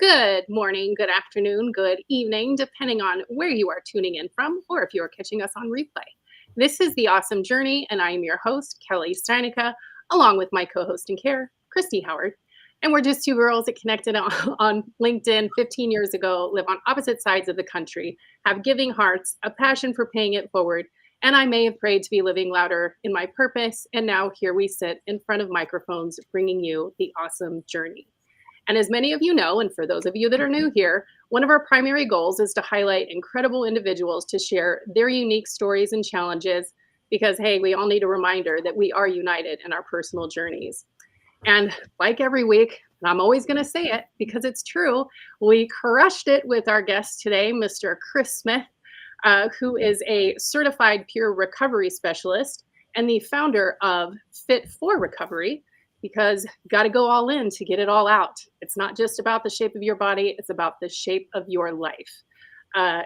Good morning, good afternoon, good evening, depending on where you are tuning in from, or if you are catching us on replay. This is The Awesome Journey, and I am your host, Kelly Steinicke, along with my co-host in care, Christy Howard. And we're just two girls that connected on LinkedIn 15 years ago, live on opposite sides of the country, have giving hearts, a passion for paying it forward, and I may have prayed to be living louder in my purpose, and now here we sit in front of microphones bringing you The Awesome Journey. And as many of you know, and for those of you that are new here, one of our primary goals is to highlight incredible individuals to share their unique stories and challenges because, hey, we all need a reminder that we are united in our personal journeys. And like every week, and I'm always going to say it because it's true, we crushed it with our guest today, Mr. Chris Smith, who is a certified peer recovery specialist and the founder of Fit for Recovery, because got to go all in to get it all out. It's not just about the shape of your body, it's about the shape of your life.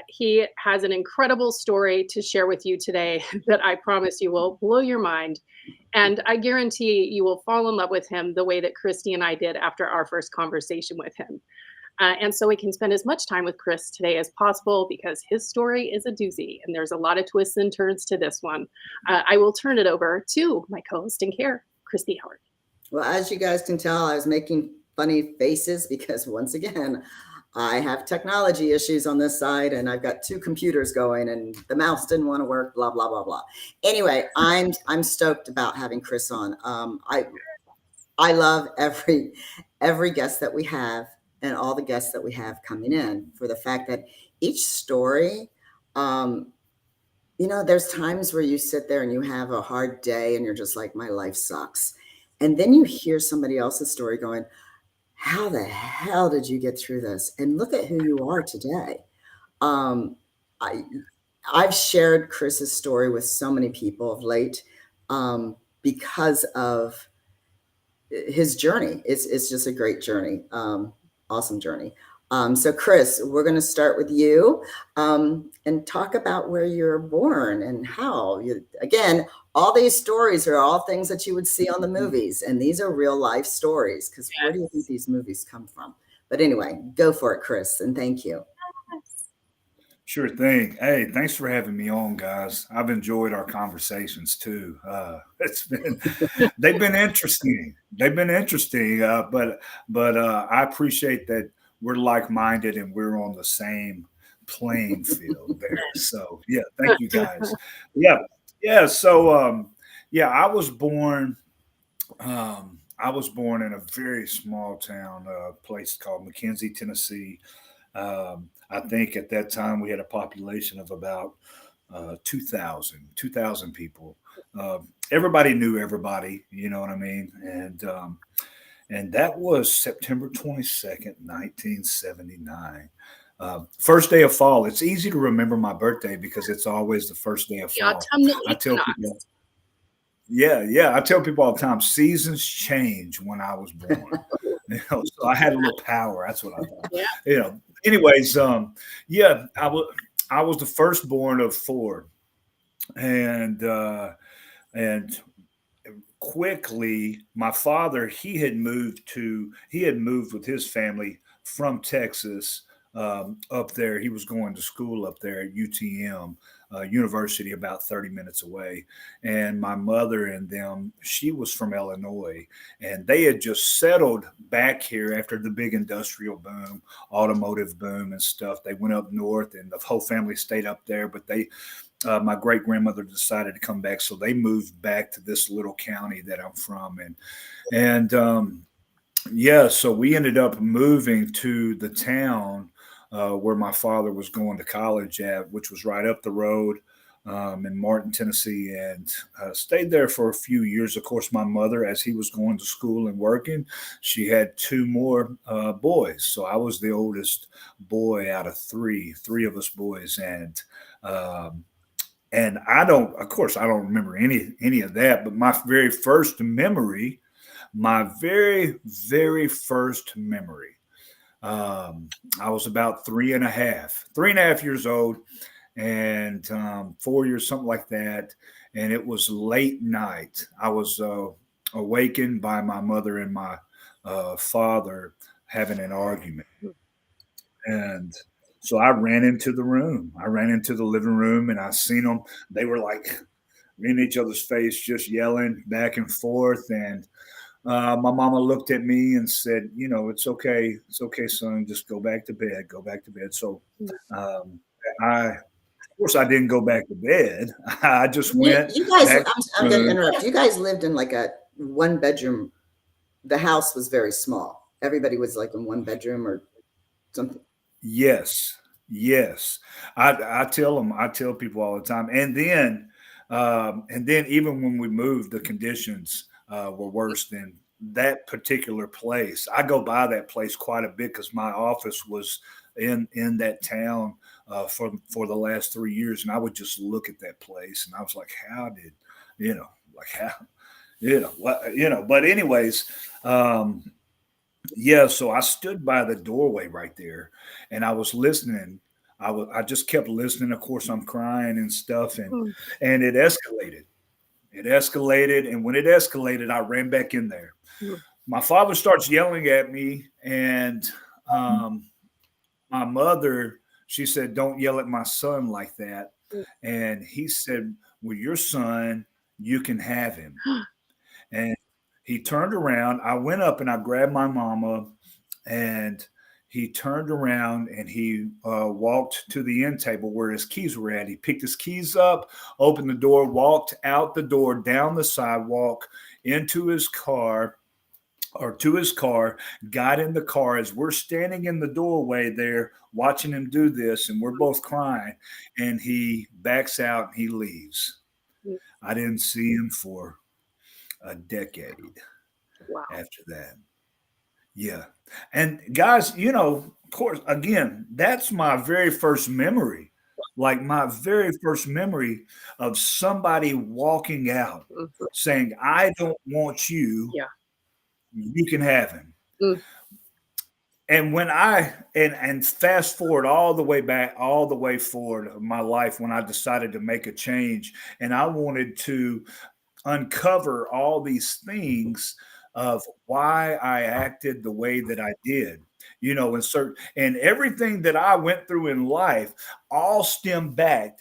He has an incredible story to share with you today that I promise you will blow your mind. And I guarantee you will fall in love with him the way that Christy and I did after our first conversation with him. And so we can spend as much time with Chris today as possible because his story is a doozy and there's a lot of twists and turns to this one. I will turn it over to my co-host in care, Christy Howard. Well, as you guys can tell, I was making funny faces because once again, I have technology issues on this side and I've got two computers going and the mouse didn't want to work, blah, blah, blah, blah. Anyway, I'm stoked about having Chris on. I love every guest that we have and all the guests that we have coming in for the fact that each story, there's times where you sit there and you have a hard day and you're just like, my life sucks. And then you hear somebody else's story going, how the hell did you get through this? And look at who you are today. I've shared Chris's story with so many people of late because of his journey. It's just a great journey. Awesome journey. So Chris, we're going to start with you and talk about where you're born and how. Again, all these stories are all things that you would see on the movies, and these are real life stories because where do you think these movies come from? But anyway, go for it, Chris, and thank you. Sure thing. Hey, thanks for having me on, guys. I've enjoyed our conversations too. They've been interesting. But I appreciate that we're like-minded and we're on the same playing field there. So yeah, thank you guys. Yeah. So I was born in a very small town, place called McKenzie, Tennessee. I think at that time we had a population of about 2,000 people. Everybody knew everybody, you know what I mean? And that was September 22nd, 1979. First day of fall. It's easy to remember my birthday because it's always the first day of fall. I tell people, I tell people all the time, seasons change when I was born. So I had a little power. That's what I thought. Anyways, I was the firstborn of four, and quickly my father he had moved with his family from Texas up there. He was going to school up there at UTM University, about 30 minutes away. And my mother and them, she was from Illinois, and they had just settled back here after the big industrial boom, automotive boom and stuff. They went up north and the whole family stayed up there, but my great grandmother decided to come back. So they moved back to this little county that I'm from. So we ended up moving to the town where my father was going to college at, which was right up the road in Martin, Tennessee, and stayed there for a few years. Of course, my mother, as he was going to school and working, she had two more boys. So I was the oldest boy out of three of us boys. And I don't remember any of that, but my very, very first memory, I was about 3.5 years old, and 4 years, something like that. And it was late night. I was awakened by my mother and my father having an argument. And so I ran into the room. I ran into the living room, and I seen them. They were like in each other's face, just yelling back and forth. And my mama looked at me and said, it's okay. It's okay, son. Just go back to bed. Go back to bed. So um, of course, I didn't go back to bed. I just went You guys, back. I'm going to interrupt. You guys lived in like a 1-bedroom. The house was very small. Everybody was like in 1 bedroom or something. Yes. I tell people all the time. And then even when we moved, the conditions were worse than that particular place. I go by that place quite a bit because my office was in that town for the last 3 years, and I would just look at that place, and I was like, how did But anyways, so I stood by the doorway right there, and I was listening. I just kept listening. Of course, I'm crying and stuff, and it escalated. It escalated, and when it escalated, I ran back in there. My father starts yelling at me, and my mother, she said, "Don't yell at my son like that." And he said, "Well, your son, you can have him." And he turned around. I went up and I grabbed my mama, and he turned around and he walked to the end table where his keys were at. He picked his keys up, opened the door, walked out the door, down the sidewalk, into his car, got in the car. As we're standing in the doorway there, watching him do this, and we're both crying, and he backs out and he leaves. I didn't see him for a decade after that. Yeah. And guys, of course, again, that's my very first memory. Like my very first memory of somebody walking out saying, "I don't want you. Yeah. You can have him." And when and fast forward all the way forward of my life, when I decided to make a change and I wanted to uncover all these things of why I acted the way that I did, and everything that I went through in life all stemmed to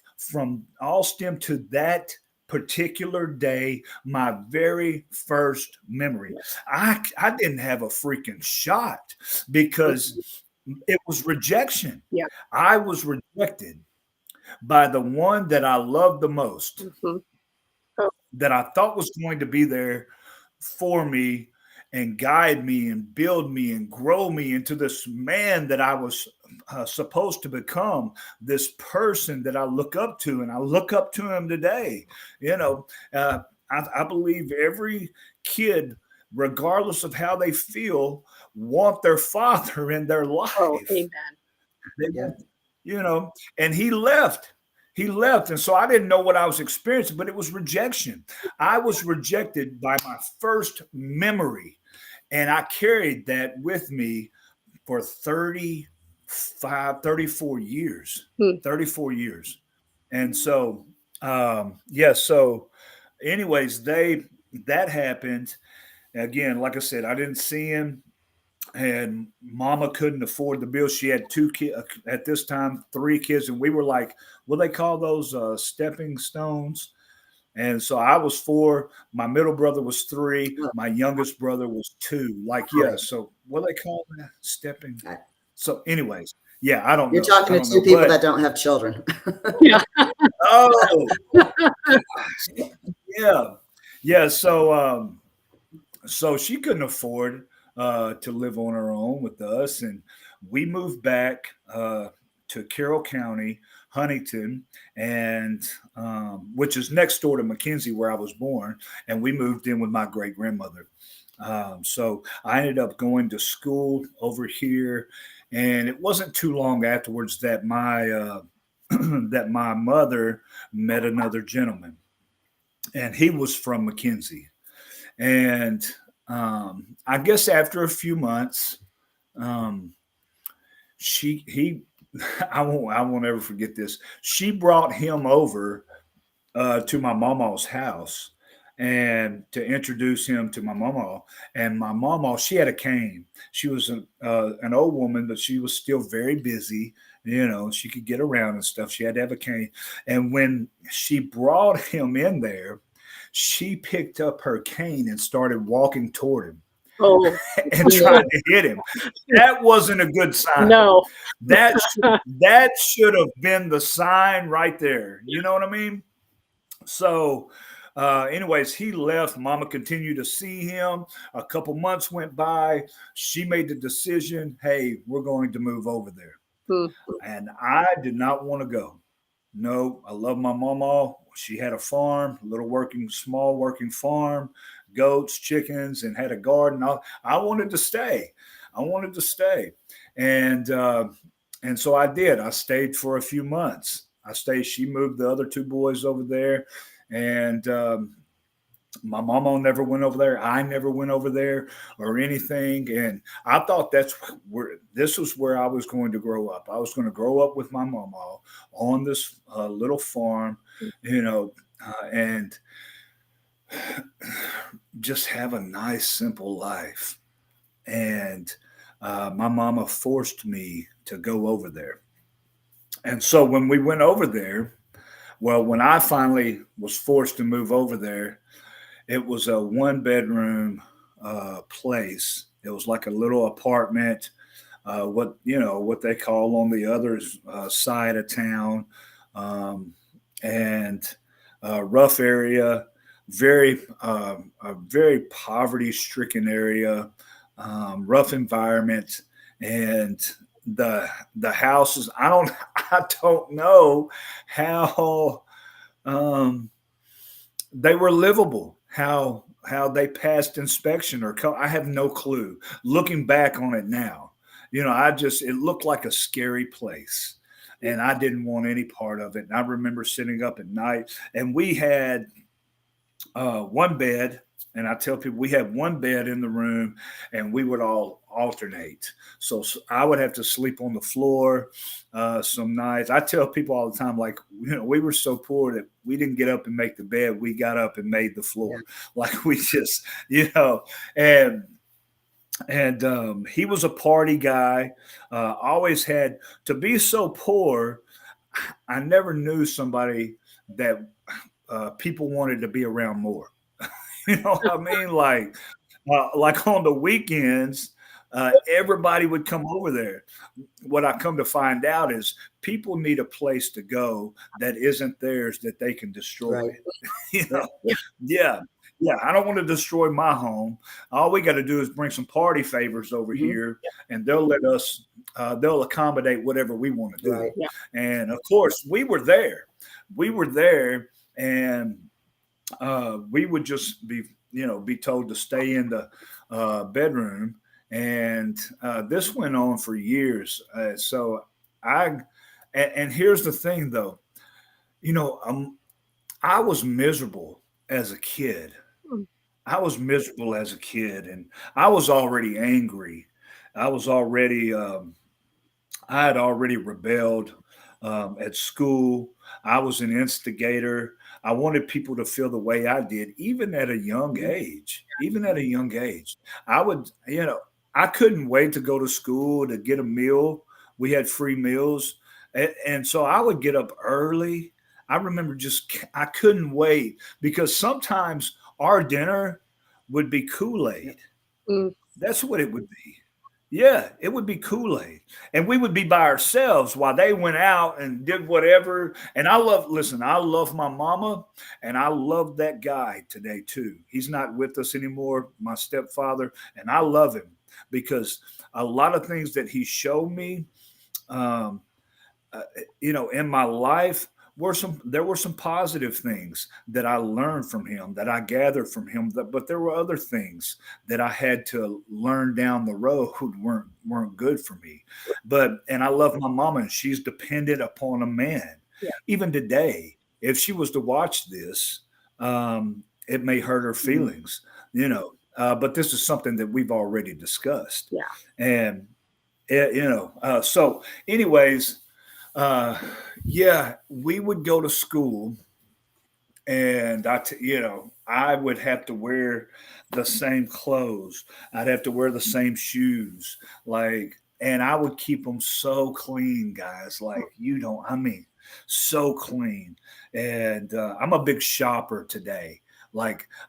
that particular day, my very first memory. I didn't have a freaking shot because it was rejection. Yeah. I was rejected by the one that I loved the most, that I thought was going to be there for me and guide me and build me and grow me into this man that I was supposed to become, this person that I look up to, and I look up to him today. I believe every kid, regardless of how they feel, want their father in their life. Oh, amen. And he left. And so I didn't know what I was experiencing, but it was rejection. I was rejected by my first memory, and I carried that with me for 34 years. 34 years. And so, so anyways, that happened. Again, like I said, I didn't see him. And mama couldn't afford the bill. She had 2 kids at this time, 3 kids. And we were like, what do they call those, stepping stones? And so I was 4. My middle brother was 3. My youngest brother was 2. So what do they call that? Stepping. So anyways, I don't know. You're talking to 2 people that don't have children. Yeah. Oh, yeah. So she couldn't afford to live on her own with us, and we moved back to Carroll County, Huntington, and which is next door to McKenzie, where I was born. And we moved in with my great grandmother. So I ended up going to school over here, and it wasn't too long afterwards that my mother met another gentleman, and he was from McKenzie. And I guess after a few months, I won't ever forget this. She brought him over to my mama's house, and to introduce him to my mama. And my mama, she had a cane. She was an old woman, but she was still very busy. She could get around and stuff. She had to have a cane. And when she brought him in there, she picked up her cane and started walking toward him. Oh, and tried to hit him. That wasn't a good sign. No. That should have been the sign right there. You know what I mean? So anyways, he left. Mama continued to see him. A couple months went by. She made the decision, hey, we're going to move over there. Mm-hmm. And I did not want to go. No, I love my mama. She had a farm, small working farm, goats, chickens, and had a garden. I wanted to stay. And so I did. I stayed for a few months. She moved the other two boys over there, and my mama never went over there. I never went over there or anything. And I thought this was where I was going to grow up. I was going to grow up with my mama on this little farm, and just have a nice, simple life. And my mama forced me to go over there. And so when we went over there, when I finally was forced to move over there, it was a 1-bedroom place. It was like a little apartment, what they call on the other side of town, and rough area, a very poverty-stricken area, rough environment, and the houses. I don't know how they were livable. How they passed inspection I have no clue. Looking back on it now, it looked like a scary place, and I didn't want any part of it. And I remember sitting up at night, and we had one bed. And I tell people we had one bed in the room, and we would all alternate. So I would have to sleep on the floor some nights. I tell people all the time, like, we were so poor that we didn't get up and make the bed. We got up and made the floor. Yeah. Like we just, and he was a party guy. Always had to be so poor. I never knew somebody that people wanted to be around more. You know what I mean? Like on the weekends, everybody would come over there. What I come to find out is people need a place to go that isn't theirs that they can destroy. Right. Yeah. I don't want to destroy my home. All we got to do is bring some party favors over here, and they'll let us. They'll accommodate whatever we want to do. Right. Yeah. And of course, we were there, and we would just be told to stay in the bedroom, and this went on for years. And here's the thing, though, I was miserable as a kid. and I was already angry. I had already rebelled at school. I was an instigator. I wanted people to feel the way I did, even at a young age. I couldn't wait to go to school to get a meal. We had free meals. And so I would get up early. I remember I couldn't wait, because sometimes our dinner would be Kool-Aid. That's what it would be. Yeah, it would be Kool-Aid. And we would be by ourselves while they went out and did whatever. And I love my mama, and I love that guy today too. He's not with us anymore, my stepfather, and I love him because a lot of things that he showed me, in my life, there were some positive things that I learned from him, that I gathered from him, but there were other things that I had to learn down the road who weren't good for me. And I love my mama, and she's dependent upon a man. Yeah. Even today, if she was to watch this, it may hurt her feelings, but this is something that we've already discussed. Yeah. And, so anyways, we would go to school, And I would have to wear the same clothes. I'd have to wear the same shoes. And I would keep them so clean, guys. I mean, so clean. And I'm a big shopper today.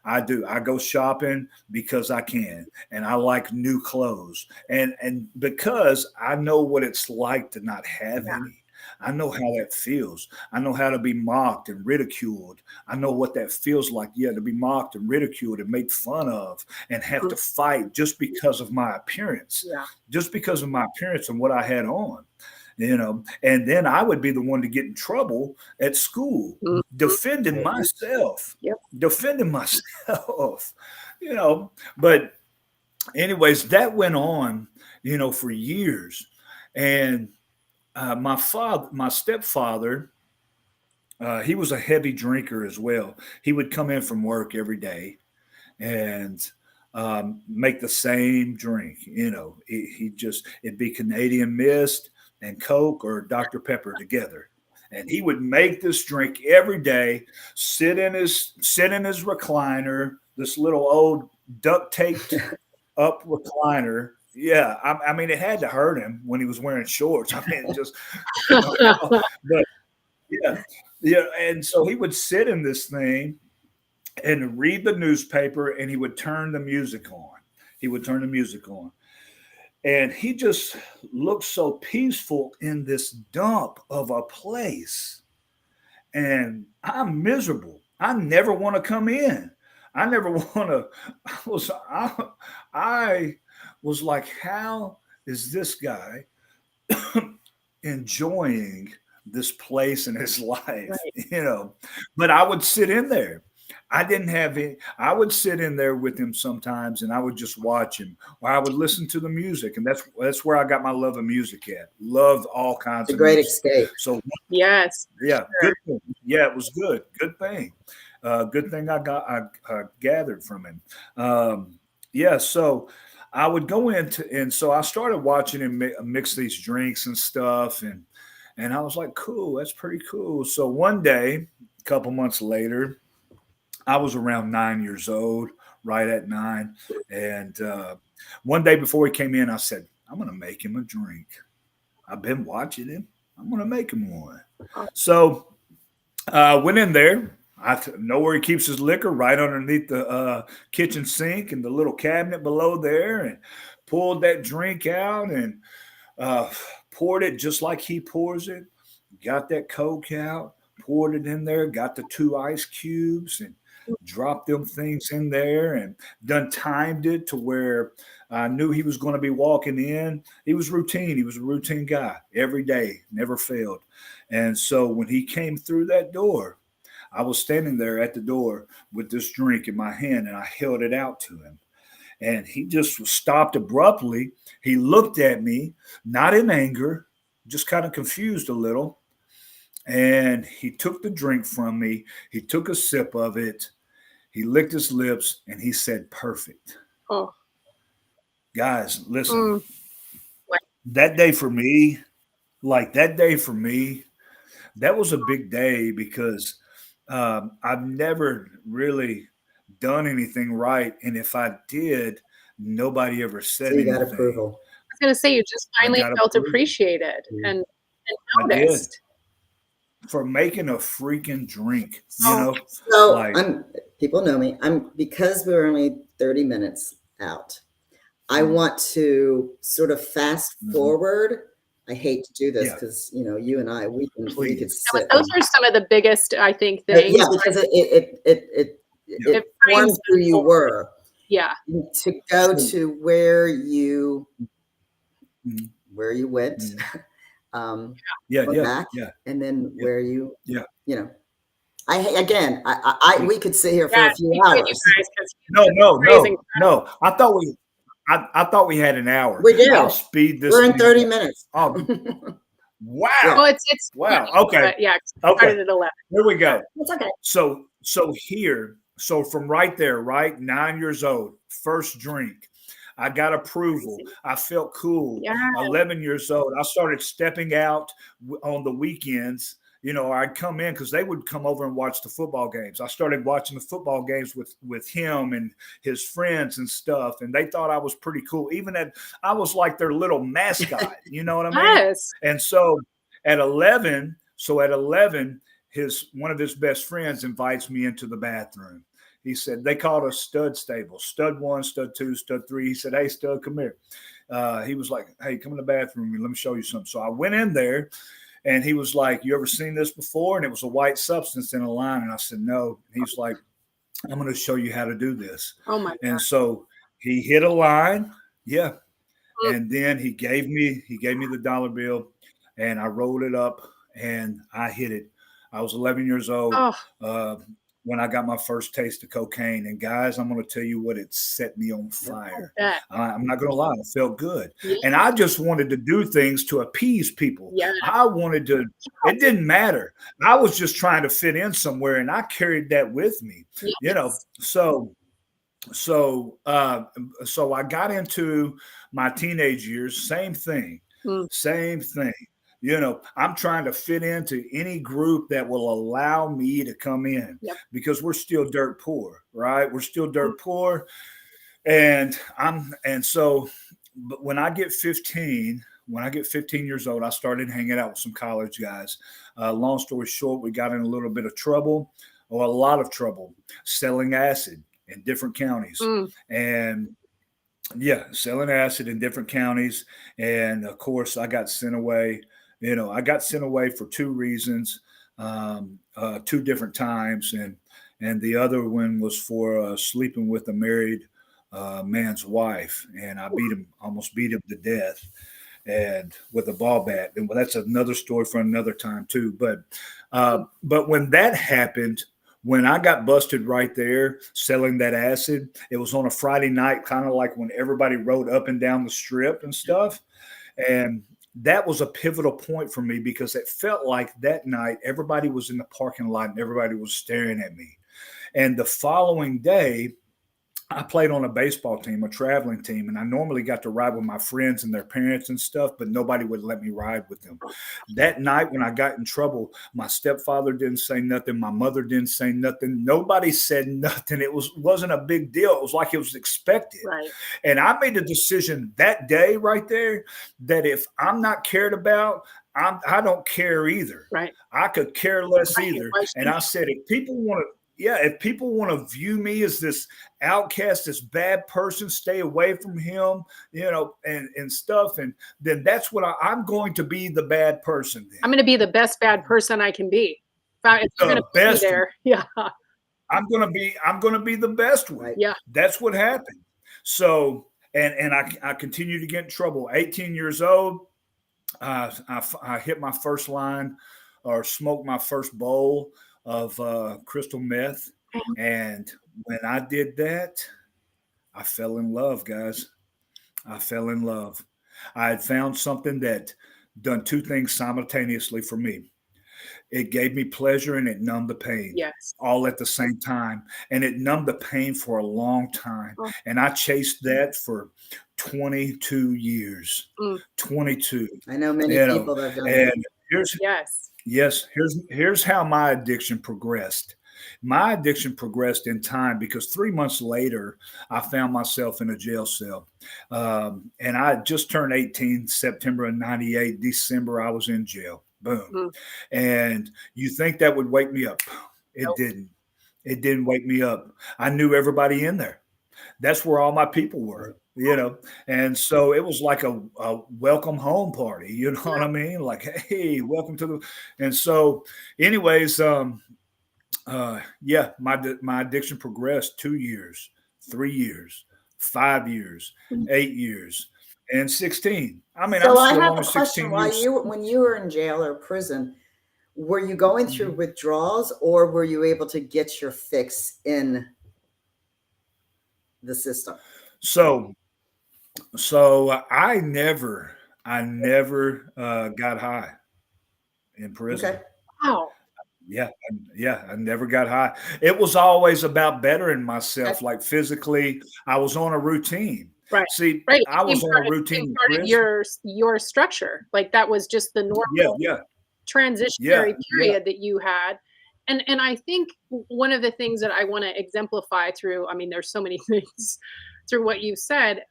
I go shopping because I can, and I like new clothes, and because I know what it's like to not have any. I know how that feels. I know how to be mocked and ridiculed. I know what that feels like. Yeah, to be mocked and ridiculed and made fun of and have to fight just because of my appearance, just because of my appearance and what I had on. And then I would be the one to get in trouble at school, defending myself, But anyways, that went on, for years. And my stepfather, he was a heavy drinker as well. He would come in from work every day and make the same drink. It'd be Canadian Mist and Coke or Dr. Pepper together. And he would make this drink every day, sit in his recliner, this little old duct taped up recliner. Yeah, I mean, it had to hurt him when he was wearing shorts. I mean, but yeah. And so he would sit in this thing and read the newspaper, and he would turn the music on. And he just looked so peaceful in this dump of a place. And I'm miserable. I never want to come in. I never want to. I was like, how is this guy enjoying this place in his life? But I would sit in there. I would sit in there with him sometimes, and I would just watch him, or I would listen to the music. And that's where I got my love of music at. Loved all kinds of great music. Escape. So yes. Yeah. Good thing. Yeah, it was good. Good thing. Good thing I gathered from him. So I would go and so I started watching him mix these drinks and stuff. And I was like, cool, that's pretty cool. So one day, a couple months later, I was around 9 years old, right at 9. And one day before he came in, I said, I'm going to make him a drink. I've been watching him. I'm going to make him one. So I went in there. I know where he keeps his liquor, right underneath the kitchen sink and the little cabinet below there, and pulled that drink out and poured it just like he pours it. Got that Coke out, poured it in there, got the 2 ice cubes and dropped them things in there, and done timed it to where I knew he was going to be walking in. He was routine. He was a routine guy every day, never failed. And so when he came through that door, I was standing there at the door with this drink in my hand, and I held it out to him. And he just stopped abruptly. He looked at me, not in anger, just kind of confused a little. And he took the drink from me. He took a sip of it. He licked his lips, and he said, perfect. Oh. Guys, listen. That day for me, that was a big day, because I've never really done anything right. And if I did, nobody ever said anything. You got approval. I was going to say, you just finally felt appreciated and noticed. For making a freaking drink, So people know me. Because we were only 30 minutes out, I want to sort of fast forward. I hate to do this because you and I we could sit. Those are some of the biggest, I think, things. Yeah, because it forms who you were. Yeah. To go to where you went. Back, and then where you we could sit here for a few hours. No. I thought we had an hour. We do. I'll speed this. We're in 30 minutes. Oh, wow. Well, it's wow. Okay. Started at 11. Here we go. It's okay. So from right there, right, 9 years old, first drink. I got approval. I felt cool. 11 years old. I started stepping out on the weekends I'd come in because they would come over and watch the football games. I started watching the football games with him and his friends and stuff, and they thought I was pretty cool. Even I was like their little mascot, you know what I mean? Yes. And so at 11, one of his best friends invites me into the bathroom. He said, they called us stud stable, stud 1, stud 2, stud 3. He said, hey, stud, come here. He was like, hey, come in the bathroom and let me show you something. So I went in there. And he was like, you ever seen this before? And it was a white substance in a line. And I said, no. He's like, I'm going to show you how to do this. Oh, my God. And so he hit a line. Yeah. And then he gave me the dollar bill, and I rolled it up and I hit it. I was 11 years old when I got my first taste of cocaine. And guys, I'm going to tell you what, it set me on fire. I'm not going to lie. It felt good. Yeah. And I just wanted to do things to appease people. Yeah. I wanted to, it didn't matter. I was just trying to fit in somewhere, and I carried that with me, So I got into my teenage years, same thing. I'm trying to fit into any group that will allow me to come in because we're still dirt poor, right? We're still dirt poor. But when I get 15 years old, I started hanging out with some college guys. Long story short, we got in a little bit of trouble, or a lot of trouble, selling acid in different counties. And selling acid in different counties. And of course, I got sent away. I got sent away for 2 reasons, 2 different times. And the other one was for sleeping with a married man's wife. And I almost beat him to death, and with a ball bat. And that's another story for another time too. But when that happened, when I got busted right there selling that acid, it was on a Friday night, kind of like when everybody rode up and down the strip and stuff. And that was a pivotal point for me, because it felt like that night everybody was in the parking lot and everybody was staring at me. And the following day, I played on a baseball team, a traveling team, and I normally got to ride with my friends and their parents and stuff, but nobody would let me ride with them. That night when I got in trouble, my stepfather didn't say nothing. My mother didn't say nothing. Nobody said nothing. It wasn't a big deal. It was like it was expected. Right. And I made a decision that day right there that if I'm not cared about, I don't care either. Right. I could care less either. And I said, if people want to view me as this outcast, this bad person, stay away from him, and stuff. And then that's what I'm going to be, the bad person. Then. I'm going to be the best bad person I can be. If you're going to be there. Yeah. I'm going to be the best one. Yeah. That's what happened. So, and I continue to get in trouble. 18 years old. I hit my first line, or smoked my first bowl of crystal meth. And when I did that, I fell in love, guys. I fell in love. I had found something that done 2 things simultaneously for me. It gave me pleasure and it numbed the pain. Yes. All at the same time. And it numbed the pain for a long time. And I chased that for 22 years. 22. I know many people that have done that. And here's how my addiction progressed. My addiction progressed in time, because 3 months later, I found myself in a jail cell. And I just turned 18, September of 98. December, I was in jail. Boom. And you think that would wake me up? It didn't. It didn't wake me up. I knew everybody in there. That's where all my people were, And so it was like a welcome home party. You know what I mean? Like, hey, welcome to the. And so, anyways, my addiction progressed 2 years, 3 years, 5 years, 8 years, and 16. I mean, so I'm I still have on a question. When you were in jail or prison, were you going through withdrawals, or were you able to get your fix in the system? So I never got high in prison. Okay. Wow. Yeah, I never got high. It was always about bettering myself, like physically. I was on a routine. Right. See, right. I was on a routine. Part of your structure. Like that was just the normal transitionary Yeah. period that you had. And I think one of the things that I want to exemplify through, I mean, there's so many things through what you've said,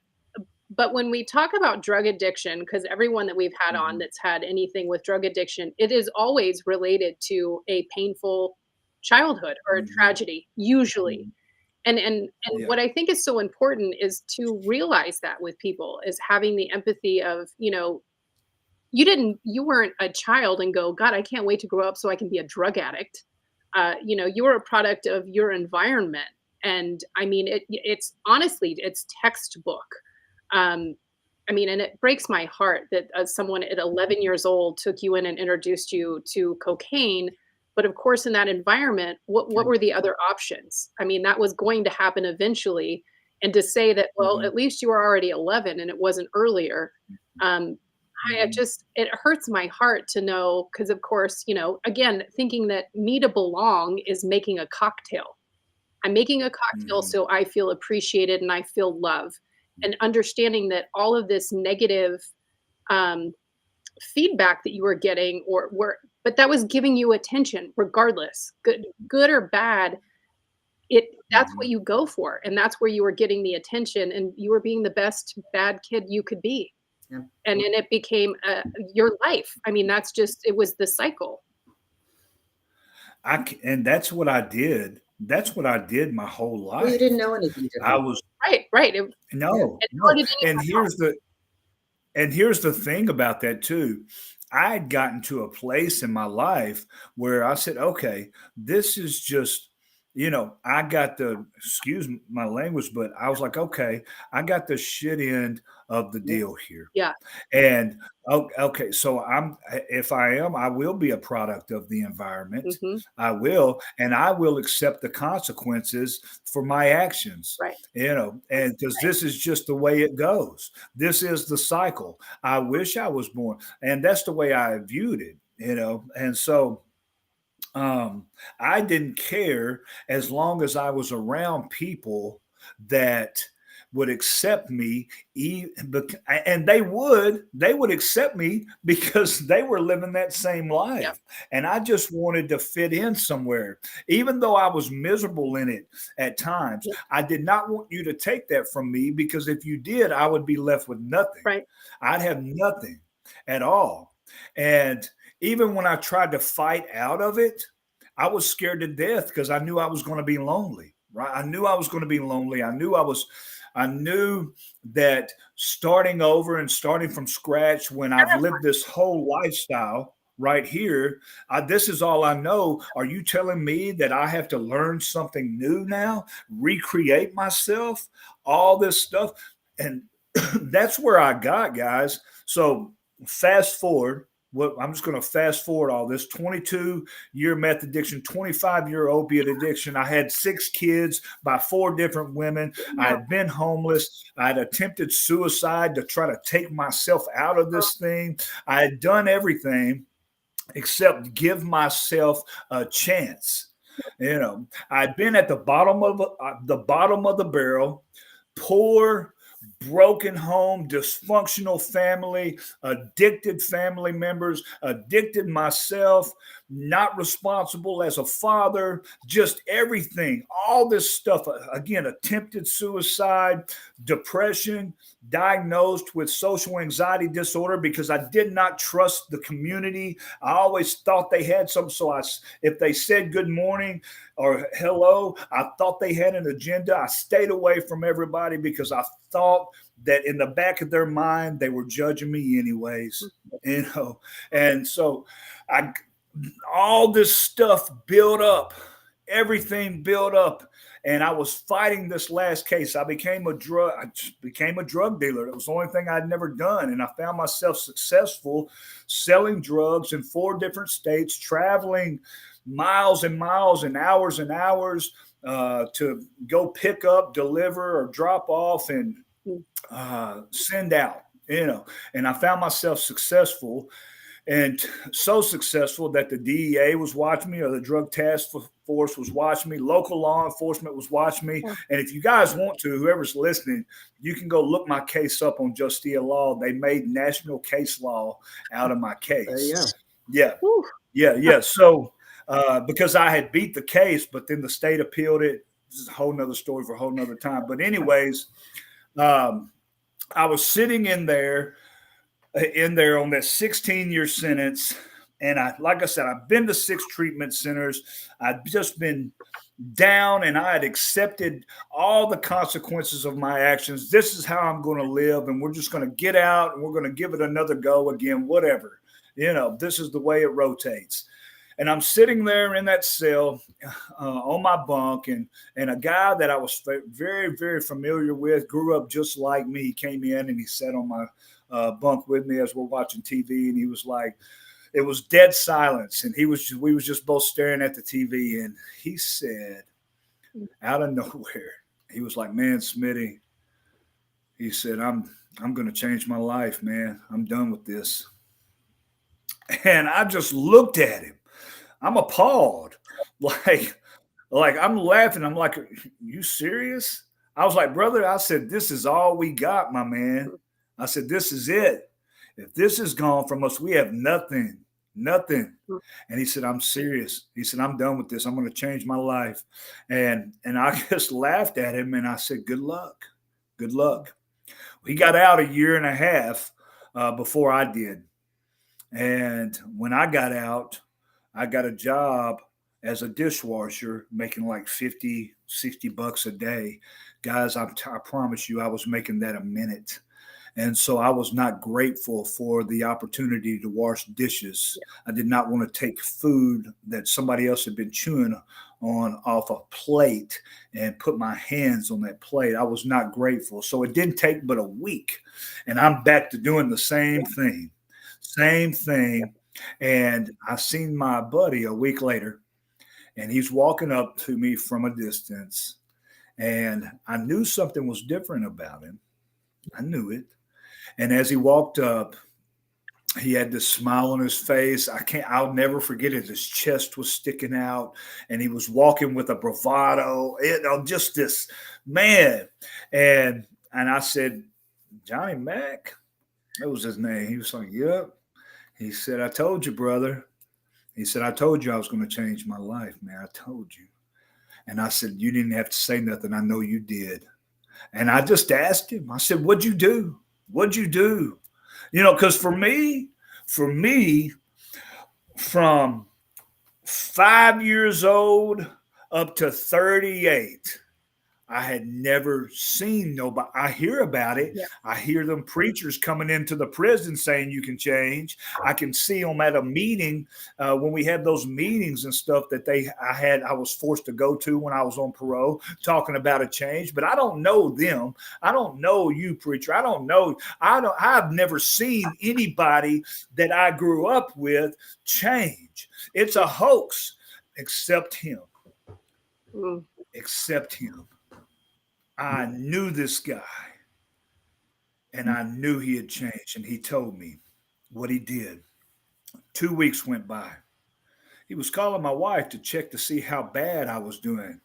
but when we talk about drug addiction, because everyone that we've had on Mhm. that's had anything with drug addiction, it is always related to a painful childhood or a Mhm. tragedy, usually. Mhm. And Yeah. what I think is so important is to realize that with people is having the empathy of, you weren't a child and go, God, I can't wait to grow up so I can be a drug addict. You were a product of your environment. And I mean, it's honestly, it's textbook. Um, I mean, and it breaks my heart that someone at 11 years old took you in and introduced you to cocaine. But of course, in that environment, what were the other options? I mean, that was going to happen eventually. And to say that, well, Mhm. at least you were already 11 and it wasn't earlier. Um, Mhm. it hurts my heart to know because, of course, again, thinking that me to belong is making a cocktail. I'm making a cocktail Mhm. so I feel appreciated and I feel love, and understanding that all of this negative, um, feedback that you were getting but that was giving you attention regardless, good or bad, that's what Mhm. you go for, and that's where you were getting the attention, and you were being the best bad kid you could be, Yeah. and then it became, your life. I mean, it was the cycle. And that's what I did. That's what I did my whole Well, you didn't life. know anything I different. was Right, right, Yeah. no, and nor no. did And anyone else. here's the thing about that too. I had gotten to a place in my life where I said, okay, this is just, I got the, excuse my language, but I was like, okay, I got the shit end of the Yeah. deal here. Yeah, And okay, so if I am, I will be a product of the environment. mhm, I will, and I will accept the consequences for my actions. right, And because this is just the way it goes. This is the cycle. I wish I was born, and that's the way I viewed it. And so um, I didn't care as long as I was around people that would accept me, and they would accept me because they were living that same yep, life, and I just wanted to fit in somewhere, even though I was miserable in it at times. yep, I did not want you to take that from me, because if you did, I would be left with nothing. right, I'd have nothing at all. And even when I tried to fight out of it, I was scared to death because I knew I was going to be lonely. Right? I knew I was going to be lonely. I knew that starting over and starting from scratch when I've lived this whole lifestyle right here, this is all I know. Are you telling me that I have to learn something new now, recreate myself, all this stuff? And that's where I got, guys. So fast forward. I'm just going to fast forward all this 22-year meth addiction, 25-year opiate addiction. I had 6 kids by 4 different women. I yeah, had been homeless. I had attempted suicide to try to take myself out of this thing. I had done everything except give myself a chance. I'd been at the bottom of the barrel, poor, broken home, dysfunctional family, addicted family members, addicted myself, not responsible as a father, just everything, all this stuff. Again, attempted suicide, depression, diagnosed with social anxiety disorder because I did not trust the community. I always thought they had something. So if they said good morning or hello, I thought they had an agenda. I stayed away from everybody because I thought that in the back of their mind, they were judging me anyways, And so all this stuff built up, everything built up. And I was fighting this last case. I became a drug dealer. It was the only thing I'd never done. And I found myself successful selling drugs in 4 different states, traveling miles and miles and hours to go pick up, deliver, or drop off and send out, and I found myself successful, and so successful that the DEA was watching me, or the Drug Task Force was watching me, local law enforcement was watching me. yeah, And if you guys want to, whoever's listening, you can go look my case up on Justia Law. They made national case law out of my There you case. go. Yeah. Whew. Yeah. So because I had beat the case, but then the state appealed it. This is a whole nother story for a whole nother time. But anyways, I was sitting in there on that 16-year sentence. And like I said, I've been to 6 treatment centers. I'd just been down, and I had accepted all the consequences of my actions. This is how I'm going to live, and we're just going to get out and we're going to give it another go again, whatever. This is the way it rotates. And I'm sitting there in that cell on my bunk, and a guy that I was very, very familiar with, grew up just like me, he came in and he sat on my bunk with me as we're watching TV, and he was like, it was dead silence, and we was just both staring at the TV, and he said, out of nowhere, he was like, "Man, Smitty," he said, I'm going to change my life, man. I'm done with this. And I just looked at him. I'm appalled. Like I'm laughing. I'm like, "You serious?" I was like, "Brother," I said, "this is all we got, my man." I said, "This is it. If this is gone from us, we have nothing. And he said, "I'm serious." He said, "I'm done with this. I'm going to change my life." And I just laughed at him, and I said, "Good luck. Good luck." He got out 1.5 years before I did. And when I got out, I got a job as a dishwasher, making like $50, $60 a day. Guys, I promise you, I was making that a minute. And so I was not grateful for the opportunity to wash dishes. I did not want to take food that somebody else had been chewing on off a plate and put my hands on that plate. I was not grateful. So it didn't take but a week, and I'm back to doing the same thing. And I seen my buddy a week later, and he's walking up to me from a distance, and I knew something was different about him. I knew it. And as he walked up, he had this smile on his face. I'll never forget it. His chest was sticking out, and he was walking with a bravado. Just this man. And I said, "Johnny Mac?" That was his name. He was like, "Yep." He said, "I told you, brother." He said, "I told you I was going to change my life, man. I told you." And I said, "You didn't have to say nothing. I know you did." And I just asked him, I said, "What'd you do? What'd you do?" Because for me, from 5 years old up to 38, I had never seen nobody. I hear about it. Yeah. I hear them preachers coming into the prison saying you can change. I can see them at a meeting when we had those meetings and stuff that I was forced to go to when I was on parole, talking about a change. But I don't know them. I don't know you, preacher. I don't know. I've never seen anybody that I grew up with change. It's a hoax, except him. Except him. I knew this guy, and I knew he had changed, and he told me what he did. 2 weeks went by. He was calling my wife to check to see how bad I was doing.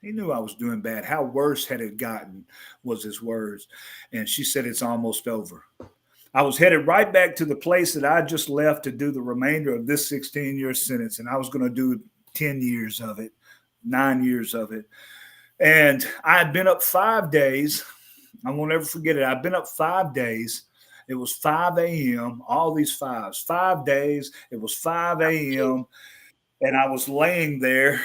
He knew I was doing bad. How worse had it gotten, was his words. And she said, "It's almost over." I was headed right back to the place that I just left to do the remainder of this 16-year sentence, and I was going to do 10 years of it, 9 years of it. And I had been up 5 days. I won't ever forget it. I've been up 5 days. It was 5 a.m., all these fives, 5 days. It was 5 a.m. And I was laying there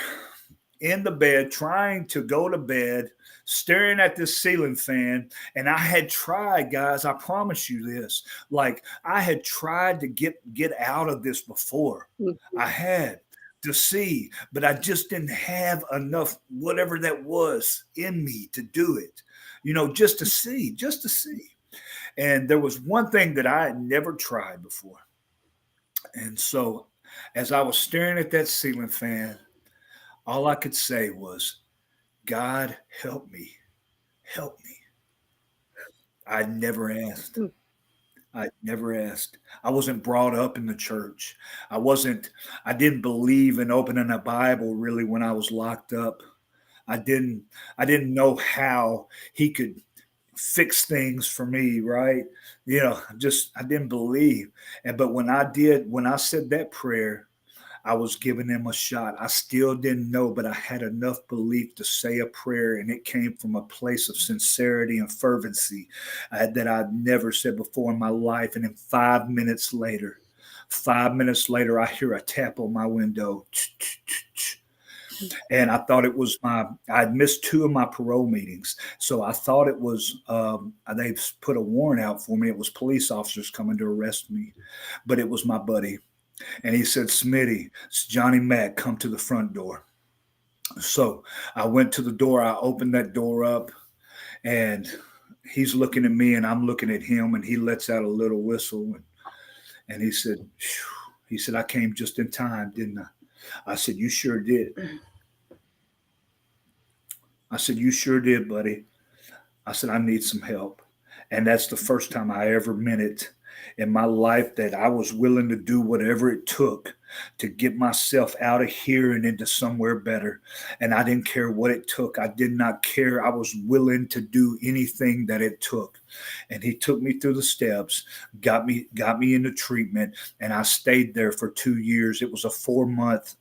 in the bed, trying to go to bed, staring at this ceiling fan. And I had tried, guys, I promise you this, like I had tried to get out of this before. I had to see, but I just didn't have enough, whatever that was in me, to do it, just to see. And there was one thing that I had never tried before. And so as I was staring at that ceiling fan, all I could say was, "God, help me, help me." I never asked. I wasn't brought up in the church. I didn't believe in opening a Bible really when I was locked up. I didn't know how he could fix things for me, right? I didn't believe. But when I said that prayer, I was giving him a shot. I still didn't know, but I had enough belief to say a prayer, and it came from a place of sincerity and fervency that I'd never said before in my life. And then 5 minutes later, I hear a tap on my window. And I thought it was I'd missed 2 of my parole meetings. So I thought it was, they put a warrant out for me. It was police officers coming to arrest me, but it was my buddy. And he said, "Smitty, it's Johnny Mac, come to the front door." So I went to the door. I opened that door up, and he's looking at me, and I'm looking at him, and he lets out a little whistle. And he said, "I came just in time, didn't I?" I said, "You sure did." I said, "You sure did, buddy." I said, "I need some help." And that's the first time I ever meant it in my life, that I was willing to do whatever it took to get myself out of here and into somewhere better. And I didn't care what it took. I did not care. I was willing to do anything that it took. And he took me through the steps, got me into treatment, and I stayed there for 2 years. It was a 4-month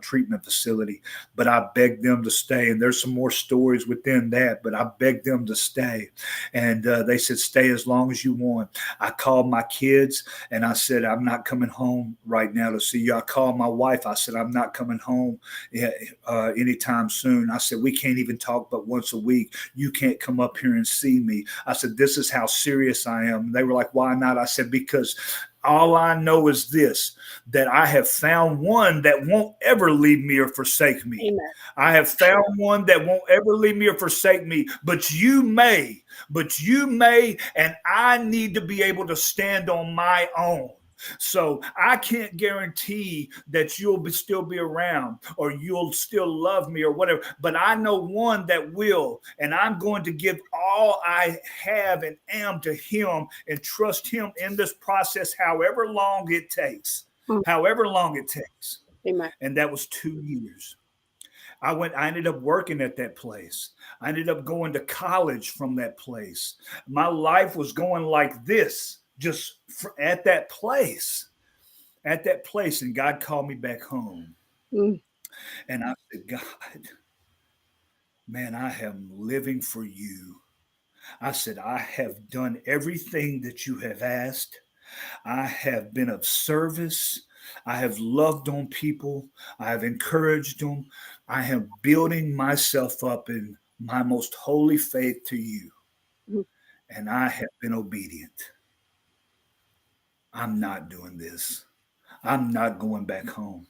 treatment facility, but I begged them to stay. And there's some more stories within that, but I begged them to stay. And they said, "Stay as long as you want." I called my kids and I said, "I'm not coming home right now to see you." I called my wife. I said, "I'm not coming home anytime soon." I said, "We can't even talk but once a week. You can't come up here and see me." I said, "This is how serious I am." They were like, "Why not?" I said, "Because all I know is this, that I have found one that won't ever leave me or forsake me." Amen. I have found one that won't ever leave me or forsake me, but you may, and I need to be able to stand on my own. So I can't guarantee that you'll still be around or you'll still love me or whatever, but I know one that will, and I'm going to give all I have and am to him and trust him in this process, however long it takes. Amen. And that was 2 years. I ended up working at that place. I ended up going to college from that place. My life was going like this, just at that place. And God called me back home. And I said, "God, man, I am living for you." I said, "I have done everything that you have asked. I have been of service. I have loved on people. I have encouraged them. I am building myself up in my most holy faith to you. And I have been obedient. I'm not doing this. I'm not going back home."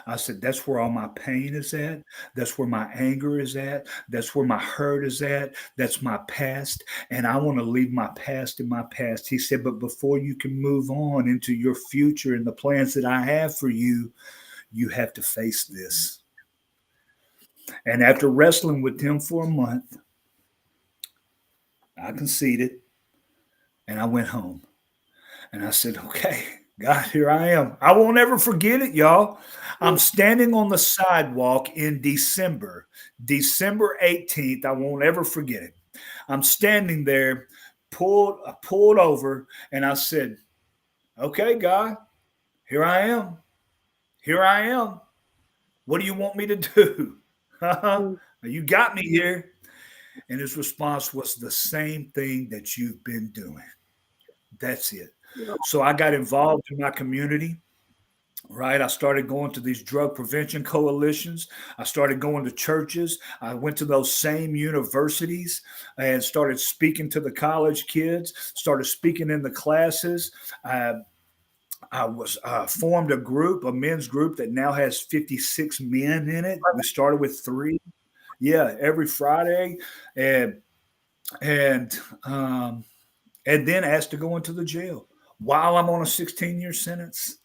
I said, "That's where all my pain is at. That's where my anger is at. That's where my hurt is at. That's my past. And I want to leave my past in my past." He said, "But before you can move on into your future and the plans that I have for you, you have to face this." And after wrestling with him for a month, I conceded and I went home. And I said, "Okay, God, here I am." I won't ever forget it, y'all. I'm standing on the sidewalk in December 18th. I won't ever forget it. I'm standing there, I pulled over, and I said, "Okay, God, here I am. Here I am. What do you want me to do?" "You got me here." And his response was, "The same thing that you've been doing. That's it." So I got involved in my community, right? I started going to these drug prevention coalitions. I started going to churches. I went to those same universities and started speaking to the college kids, started speaking in the classes. I formed a men's group that now has 56 men in it. We started with 3. Yeah, every Friday. And then asked to go into the jail while I'm on a 16-year sentence.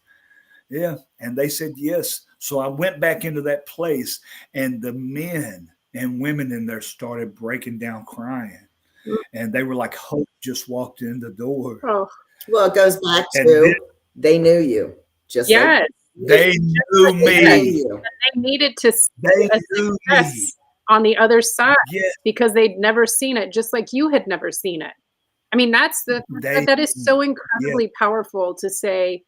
Yeah. And they said yes. So I went back into that place, and the men and women in there started breaking down crying. And they were like, hope just walked in the door. Oh. Well, it goes back to they knew you. Just yes. Like they knew me. They needed to they knew me. on the other side Yeah, because they'd never seen it, just like you had never seen it. I mean, they, that is so yeah, incredibly powerful to say,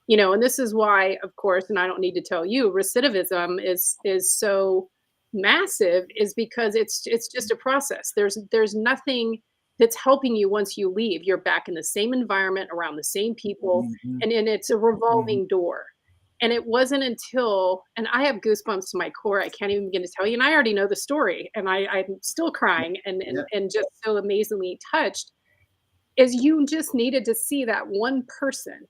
you know, and this is why, of course, and I don't need to tell you, recidivism is so massive, is because it's just a process. There's nothing that's helping you once you leave. You're back in the same environment around the same people, mhm, and it's a mhm, revolving door. And it wasn't until, and I have goosebumps to my core. I can't even begin to tell you. And I already know the story, and I'm still crying and Yeah. just so amazingly touched. Is you just needed to see that one person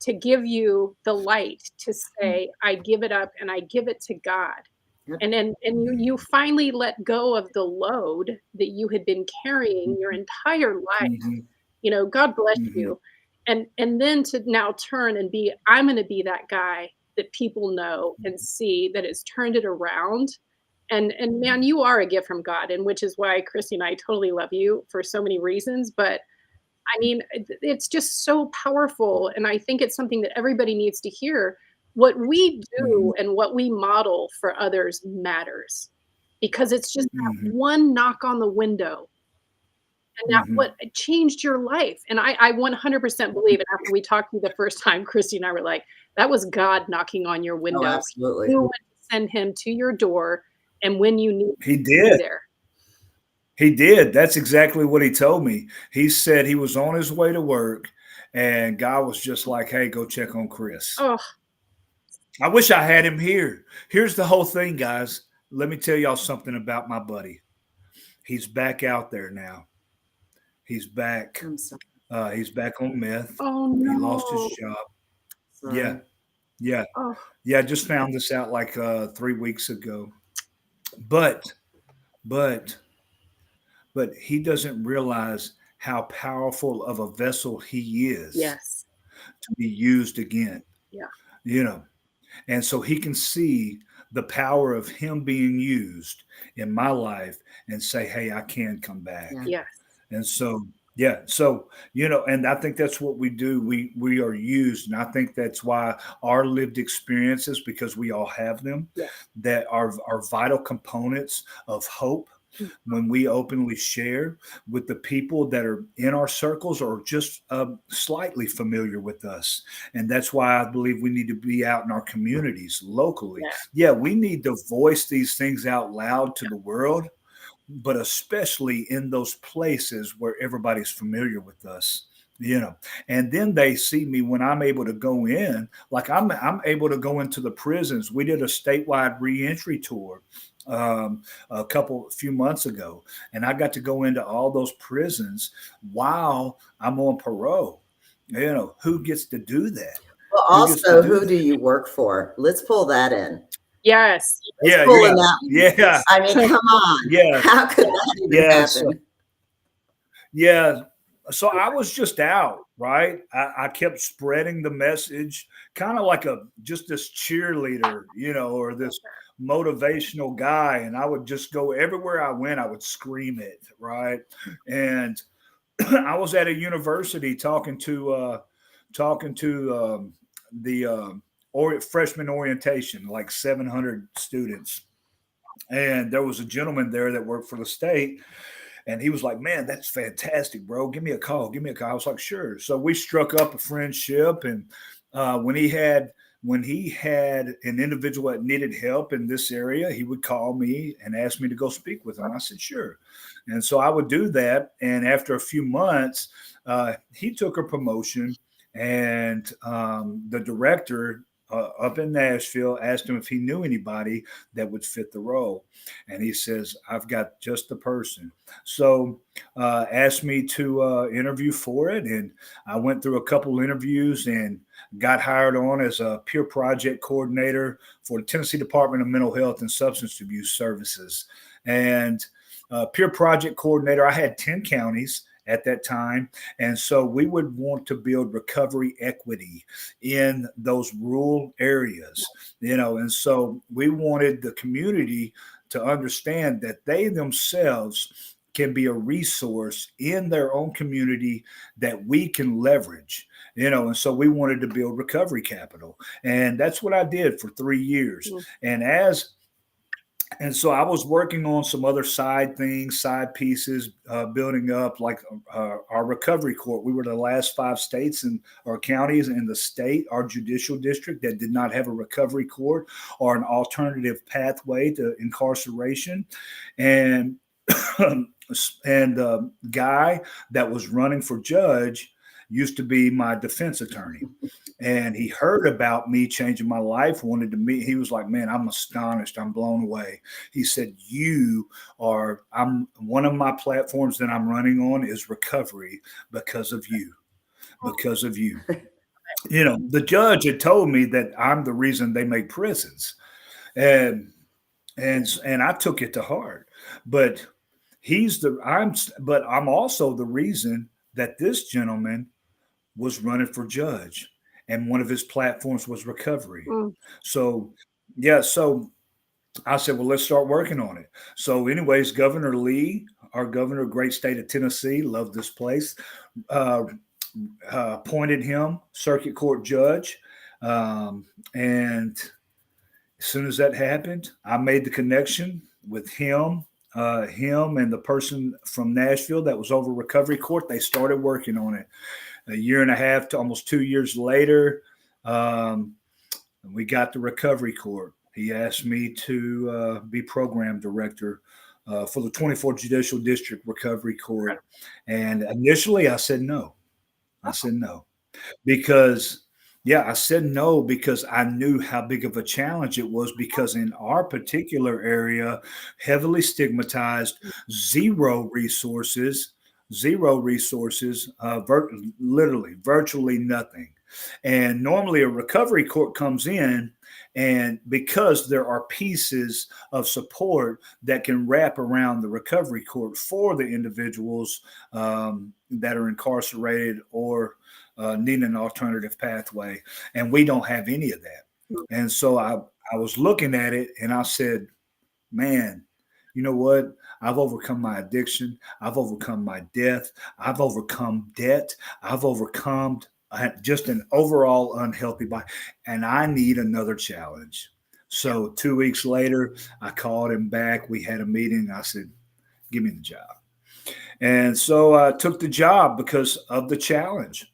to give you the light to say, "I give it up and I give it to God." Yep. And you mhm, finally let go of the load that you had been carrying your mhm, entire life. mhm, You know, God bless mhm, you. And then to now turn and be, I'm gonna be that guy that people know and see that has turned it around. And man, you are a gift from God, and which is why Christy and I totally love you for so many reasons. But I mean, it's just so powerful, and I think it's something that everybody needs to hear. What we do mhm, and what we model for others matters, because it's just that mhm, one knock on the window, and that mhm. what changed your life. And I 100% believe, and after we talked to you the first time, Christy and I were like, "That was God knocking on your Oh, window." absolutely. You went to send him to your door, and when you need He to be did. there. He did. That's exactly what he told me. He said he was on his way to work, and God was just like, "Hey, go check on Chris." Oh, I wish I had him here. Here's the whole thing, guys. Let me tell y'all something about my buddy. He's back out there now. He's back. I'm so He's back on meth. oh He lost his no. job. Yeah, sorry. yeah, Oh, yeah. I just found this out like 3 weeks ago. But, but, but he doesn't realize how powerful of a vessel he is yes. to be used again. Yeah. You know, and so he can see the power of him being used in my life and say, "Hey, I can come back." Yeah. Yes. And so, yeah, so and I think that's what we do. We are used, and I think that's why our lived experiences, because we all have them, Yeah. that are vital components of hope Mm. when we openly share with the people that are in our circles or just slightly familiar with us. And that's why I believe we need to be out in our communities locally. Yeah. Yeah, we need to voice these things out loud to the world, but especially in those places where everybody's familiar with us. And then they see me when I'm able to go in, like I'm able to go into the prisons. We did a statewide reentry tour a few months ago, and I got to go into all those prisons while I'm on parole. Who gets to do that? Well, Who gets to also, do who do that? you work for? Let's pull that in. Yes. Let's Yeah, pull in yeah, that one. yeah, I mean, come on. yeah, How could that even yeah. So, happen? yeah. So I was just out, right? I kept spreading the message, kind of like just this cheerleader, or this motivational guy. And I would just go everywhere I went, I would scream it, right? And I was at a university talking to the freshman orientation, like 700 students. And there was a gentleman there that worked for the state, and he was like, "Man, that's fantastic, bro. Give me a call. Give me a call." I was like, "Sure." So we struck up a friendship, and when he had an individual that needed help in this area, he would call me and ask me to go speak with him. I said, "Sure." And so I would do that. And after a few months, he took a promotion, and the director up in Nashville asked him if he knew anybody that would fit the role. And he says, "I've got just the person." So asked me to interview for it, and I went through a couple interviews and got hired on as a peer project coordinator for the Tennessee Department of Mental Health and Substance Abuse Services. And peer project coordinator, I had 10 counties at that time. And so we would want to build recovery equity in those rural areas, and so we wanted the community to understand that they themselves can be a resource in their own community that we can leverage, and so we wanted to build recovery capital. And that's what I did for 3 years. Mm. And And so I was working on some other side things, side pieces, building up like our recovery court. We were the last 5 states and or counties in the state, our judicial district, that did not have a recovery court or an alternative pathway to incarceration. And and the guy that was running for judge used to be my defense attorney. And he heard about me changing my life, wanted to meet. He was like, man, I'm astonished. I'm blown away. He said, I'm one of my platforms that I'm running on is recovery because of you, because of you. You know, the judge had told me that I'm the reason they make prisons. And I took it to heart. But I'm also the reason that this gentleman was running for judge, and one of his platforms was recovery. So I said, well, let's start working on it. So anyways, Governor Lee, our governor, great state of Tennessee, loved this place, appointed him circuit court judge. And as soon as that happened, I made the connection with him and the person from Nashville that was over recovery court. They started working on it. A year and a half to almost 2 years later, we got the recovery court. He asked me to be program director for the 24th Judicial District Recovery Court. And initially I said no. Because I said no because I knew how big of a challenge it was, because in our particular area, heavily stigmatized, zero resources, literally virtually nothing. And normally a recovery court comes in, and because there are pieces of support that can wrap around the recovery court for the individuals that are incarcerated or need an alternative pathway. And we don't have any of that. And so I was looking at it and I said, man, you know what? I've overcome my addiction. I've overcome my death. I've overcome debt. I've overcome just an overall unhealthy body. And I need another challenge. So 2 weeks later, I called him back. We had a meeting. I said, give me the job. And so I took the job because of the challenge.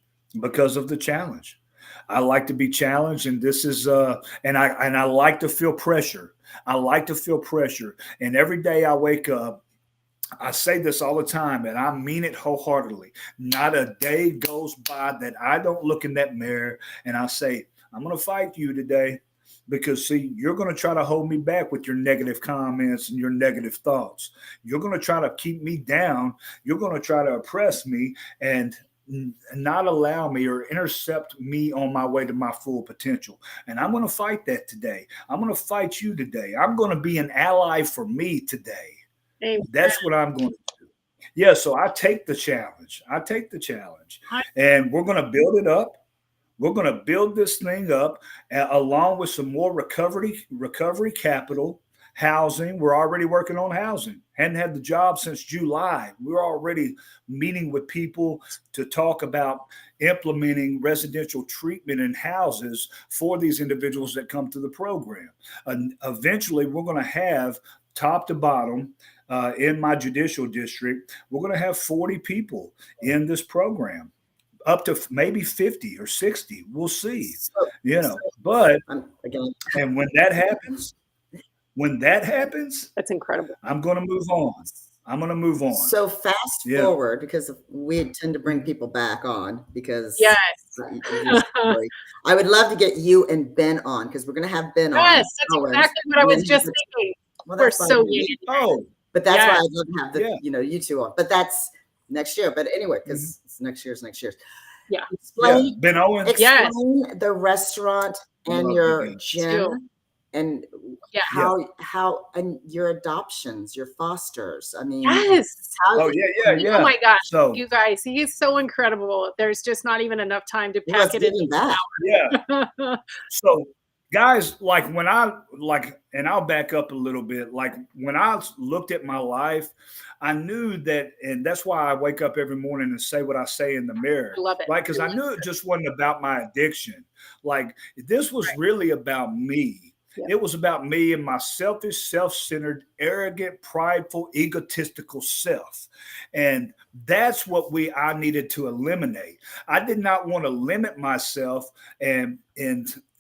I like to be challenged, and this is and I like to feel pressure. And every day I wake up, I say this all the time, and I mean it wholeheartedly. Not a day goes by that I don't look in that mirror and I say, I'm going to fight you today, because see, you're going to try to hold me back with your negative comments and your negative thoughts. You're going to try to keep me down. You're going to try to oppress me and not allow me or intercept me on my way to my full potential. And I'm going to fight that today. I'm going to fight you today. I'm going to be an ally for me today. Amen. That's what I'm going to do. Yeah, so I take the challenge. And we're going to build it up. We're going to build this thing up along with some more recovery capital, housing. We're already working on housing. Hadn't had the job since July. We're already meeting with people to talk about implementing residential treatment in houses for these individuals that come to the program. Eventually, we're going to have top to bottom in my judicial district, we're going to have 40 people in this program, up to maybe 50 or 60. We'll see, but and when that happens, that's incredible. I'm going to move on. So fast forward, because we tend to bring people back on because yes, I would love to get you and Ben on, because we're going to have Ben on. Yes, that's exactly what I was just thinking. Well, we're so unique. But that's why I'd love to have the you two on. But that's next year. But anyway, because it's next year's. Yeah. Explain the restaurant and your gym and how and your adoptions, your fosters. I mean, Oh my gosh, so, you guys, he's so incredible. There's just not even enough time to pack it in that. Yeah. So guys, and I'll back up a little bit. Like when I looked at my life, I knew that, and that's why I wake up every morning and say what I say in the mirror. I love it. Right? Because I knew it just wasn't about my addiction. Like this was really about me. Yep. It was about me and my selfish, self-centered, arrogant, prideful, egotistical self. And that's what I needed to eliminate. I did not want to limit myself, and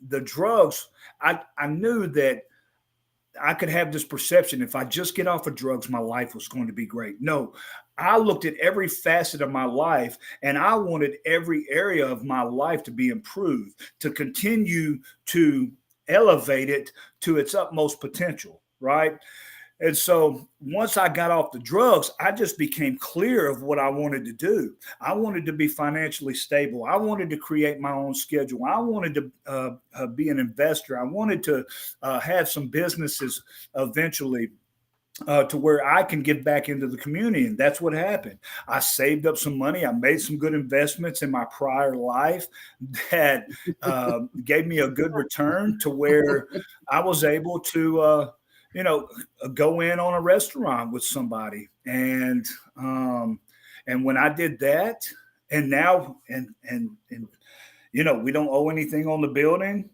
the drugs, I knew that I could have this perception if I just get off of drugs, my life was going to be great. No, I looked at every facet of my life, and I wanted every area of my life to be improved, to continue to elevate it to its utmost potential, right? And so once I got off the drugs, I just became clear of what I wanted to do. I wanted to be financially stable. I wanted to create my own schedule. I wanted to be an investor. I wanted to have some businesses eventually to where I can give back into the community. And that's what happened. I saved up some money. I made some good investments in my prior life that gave me a good return to where I was able to go in on a restaurant with somebody. And when I did that, and now, we don't owe anything on the building.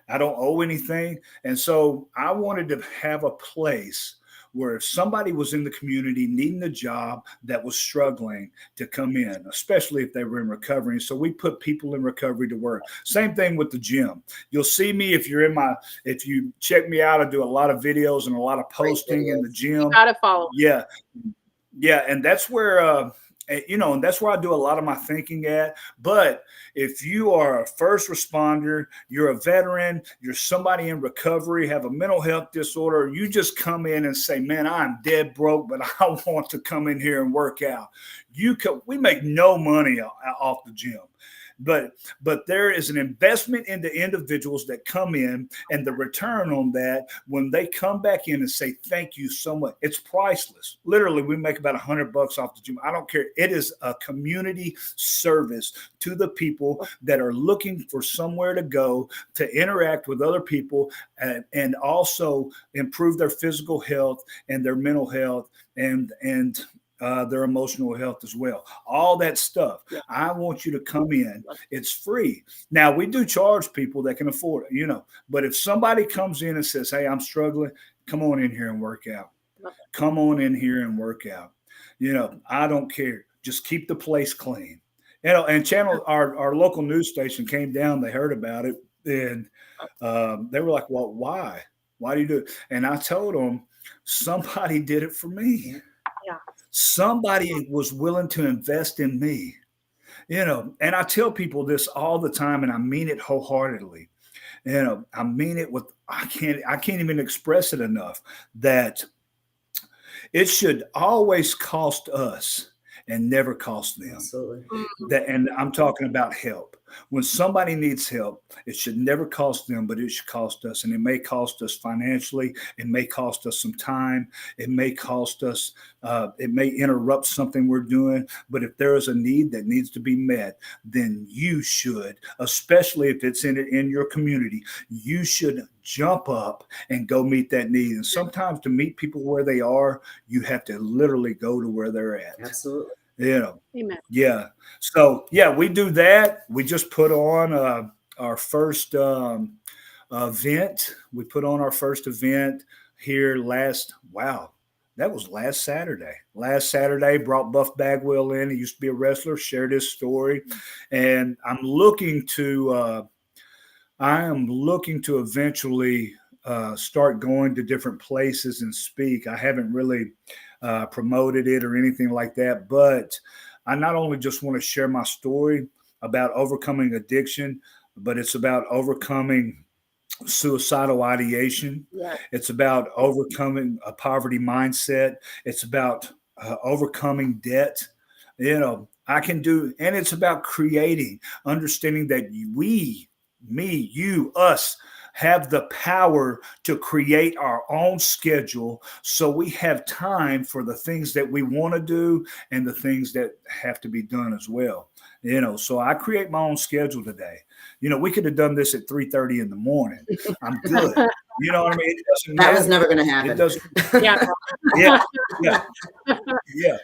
I don't owe anything. And so I wanted to have a place where if somebody was in the community needing a job that was struggling, to come in, especially if they were in recovery. So we put people in recovery to work. Same thing with the gym. You'll see me if you check me out, I do a lot of videos and a lot of posting in the gym. You gotta follow. Yeah. And that's where, and that's where I do a lot of my thinking at. But if you are a first responder, you're a veteran, you're somebody in recovery, have a mental health disorder, you just come in and say, man, I'm dead broke, but I want to come in here and work out. We make no money off the gym. But there is an investment into individuals that come in, and the return on that, when they come back in and say, thank you so much, it's priceless. Literally, we make about $100 off the gym. I don't care. It is a community service to the people that are looking for somewhere to go to interact with other people and also improve their physical health and their mental health and their emotional health as well. All that stuff. Yeah. I want you to come in. It's free. Now, we do charge people that can afford it, but if somebody comes in and says, hey, I'm struggling, come on in here and work out. Come on in here and work out. I don't care. Just keep the place clean. And our local news station came down, they heard about it, and they were like, well, why? Why do you do it? And I told them, somebody did it for me. Yeah. Somebody was willing to invest in me, and I tell people this all the time, and I mean it wholeheartedly. I mean it I can't even express it enough, that it should always cost us and never cost them. Absolutely. And I'm talking about help. When somebody needs help, it should never cost them, but it should cost us. And it may cost us financially. It may cost us some time. It may cost us, it may interrupt something we're doing. But if there is a need that needs to be met, then you should, especially if it's in your community, you should jump up and go meet that need. And sometimes to meet people where they are, you have to literally go to where they're at. Absolutely. Amen. Yeah. So, we do that. We just put on our first event. We put on our first event here that was last Saturday. Last Saturday, brought Buff Bagwell in. He used to be a wrestler, shared his story. And I am looking to eventually start going to different places and speak. I haven't really promoted it or anything like that, but I not only just want to share my story about overcoming addiction, but it's about overcoming suicidal ideation. Yeah. It's about overcoming a poverty mindset. It's about overcoming debt. I can do, and it's about creating, understanding that us have the power to create our own schedule, so we have time for the things that we want to do and the things that have to be done as well. So I create my own schedule today. We could have done this at 3:30 in the morning. I'm good. You know what I mean? It doesn't matter. That was never going to happen. It doesn't. Yeah. Yeah.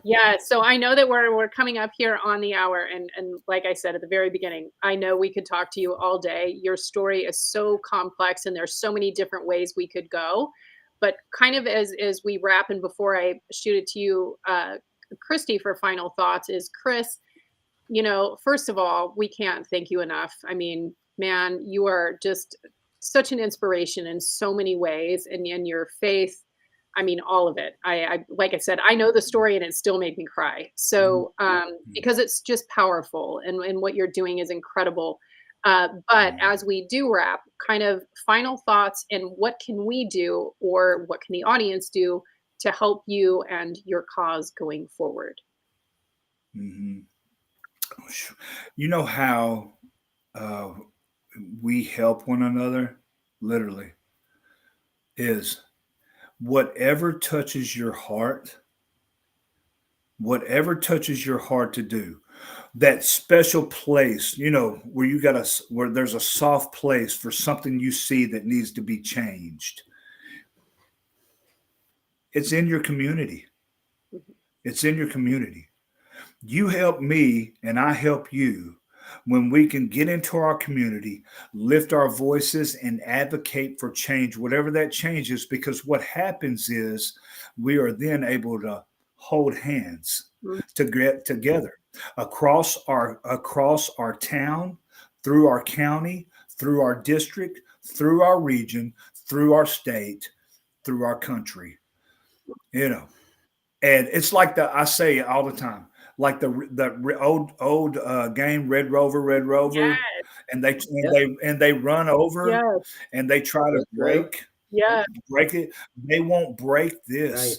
Yeah, so I know that we're coming up here on the hour, and like I said at the very beginning, I know we could talk to you all day. Your story is so complex, and there's so many different ways we could go. But kind of as we wrap, and before I shoot it to you, Christy, for final thoughts, is Chris. First of all, we can't thank you enough. I mean, man, you are just such an inspiration in so many ways, and in your faith. I mean, all of it. I like I said, I know the story, and it still made me cry. So, because it's just powerful, and what you're doing is incredible. But as we do wrap, kind of final thoughts, and what can we do, or what can the audience do to help you and your cause going forward? Mm-hmm. You know how we help one another, literally, is whatever touches your heart, to do, that special place, where there's a soft place for something you see that needs to be changed. It's in your community. It's in your community. You help me and I help you when we can get into our community, lift our voices, and advocate for change, whatever that change is, because what happens is we are then able to hold hands to get together across our town, through our county, through our district, through our region, through our state, through our country. And it's like I say it all the time, like the old game, Red Rover, Red Rover, Yes. and they run over, Yes. and they try to break it. They won't break this. Right.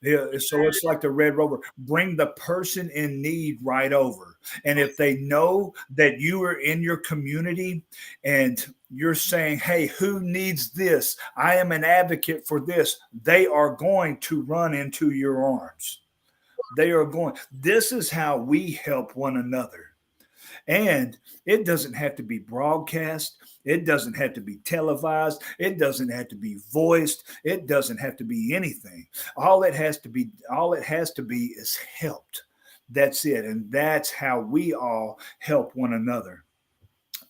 Yeah, so it's like the Red Rover. Bring the person in need right over. And if they know that you are in your community and you're saying, hey, who needs this? I am an advocate for this. They are going to run into your arms. This is how we help one another. And it doesn't have to be broadcast. It doesn't have to be televised. It doesn't have to be voiced. It doesn't have to be anything. All it has to be is helped. That's it. And that's how we all help one another.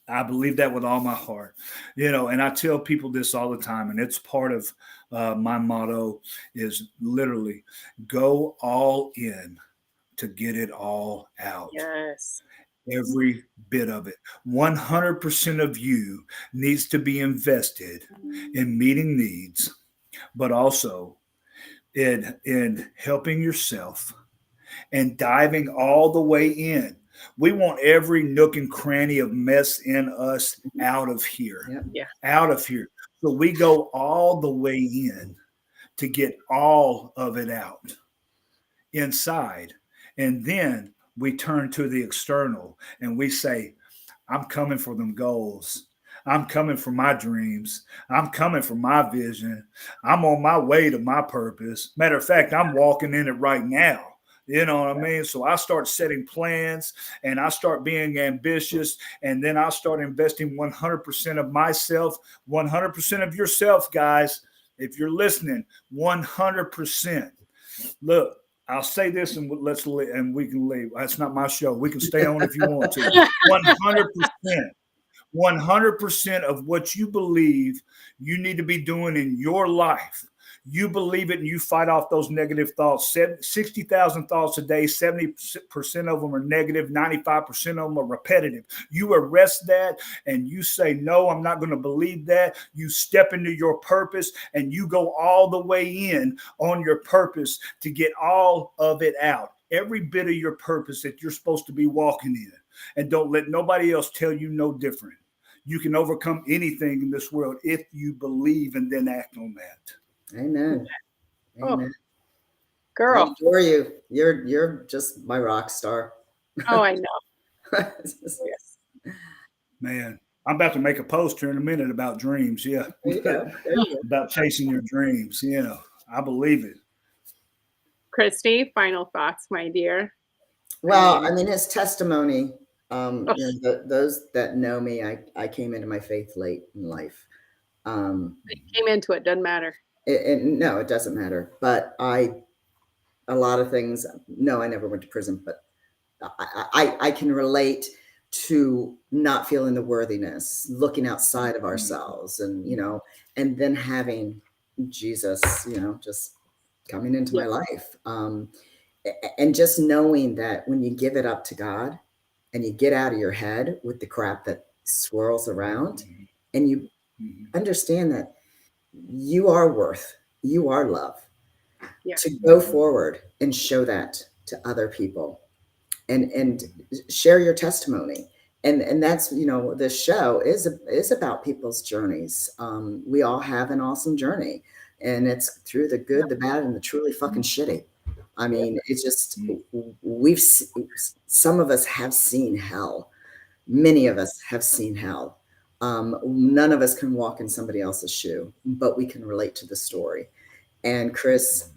I believe that with all my heart, and I tell people this all the time, and it's part of my motto is literally go all in to get it all out. Yes. Every bit of it. 100% of you needs to be invested in meeting needs, but also in helping yourself and diving all the way in. We want every nook and cranny of mess in us out of here. Yeah. Out of here. So we go all the way in to get all of it out inside. And then we turn to the external and we say, I'm coming for them goals. I'm coming for my dreams. I'm coming for my vision. I'm on my way to my purpose. Matter of fact, I'm walking in it right now. You know what I mean? So I start setting plans and I start being ambitious, and then I start investing 100% of myself, 100% of yourself, guys. If you're listening, 100%. Look, I'll say this and we can leave. That's not my show. We can stay on if you want to. 100%. 100% of what you believe you need to be doing in your life. You believe it and you fight off those negative thoughts. 60,000 thoughts a day, 70% of them are negative, 95% of them are repetitive. You arrest that and you say, no, I'm not going to believe that. You step into your purpose and you go all the way in on your purpose to get all of it out. Every bit of your purpose that you're supposed to be walking in. And don't let nobody else tell you no different. You can overcome anything in this world if you believe and then act on that. Amen. Amen. Girl. I adore you. You're just my rock star. Oh, I know. Yes. Man, I'm about to make a post here in a minute about dreams. Yeah. There you go. There you go. About chasing your dreams. I believe it. Christy, final thoughts, my dear. Well, I mean, his testimony, those that know me, I came into my faith late in life. Came into it, doesn't matter. No, it doesn't matter. But I a lot of things. No, I never went to prison, but I can relate to not feeling the worthiness, looking outside of ourselves, and and then having Jesus, just coming into my life, and just knowing that when you give it up to God, and you get out of your head with the crap that swirls around, and you understand that you are worth, you are love, to go forward and show that to other people, and share your testimony. And that's, the show is about people's journeys. We all have an awesome journey, and it's through the good, the bad, and the truly fucking shitty. I mean, it's just, some of us have seen hell. Many of us have seen hell. None of us can walk in somebody else's shoe, but we can relate to the story. And Chris,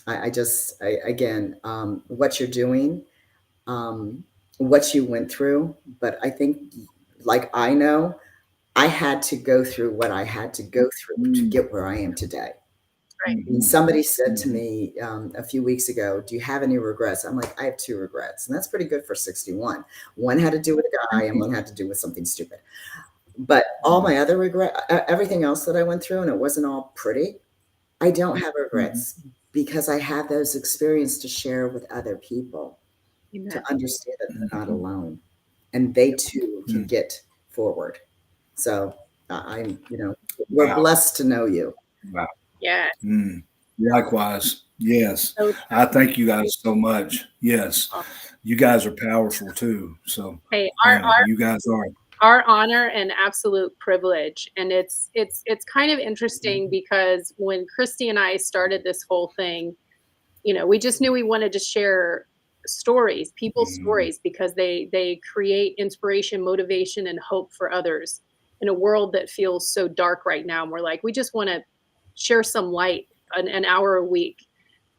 again, what you're doing, what you went through, but I think, like, I know I had to go through what I had to go through to get where I am today. Right. And somebody said to me a few weeks ago, do you have any regrets? I'm like, I have 2 regrets. And that's pretty good for 61. One had to do with a guy, and one had to do with something stupid. But all my other everything else that I went through, and it wasn't all pretty, I don't have regrets, because I have those experiences to share with other people. Amen. To understand that they're not alone, and they too can get forward. So I'm, we're blessed to know you. Wow. Yeah. Likewise. Yes. I thank you guys so much. Yes. You guys are powerful too. So hey, you guys are our honor and absolute privilege. And it's kind of interesting because when Christy and I started this whole thing, we just knew we wanted to share stories, people's stories, because they create inspiration, motivation, and hope for others in a world that feels so dark right now. And we're like, we just want to share some light, an hour a week.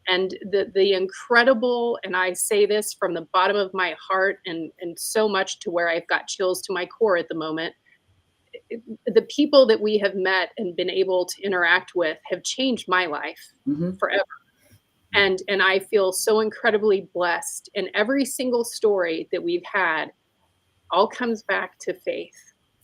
And the incredible, and I say this from the bottom of my heart, and so much to where I've got chills to my core at the moment, the people that we have met and been able to interact with have changed my life forever. And I feel so incredibly blessed. And every single story that we've had all comes back to faith.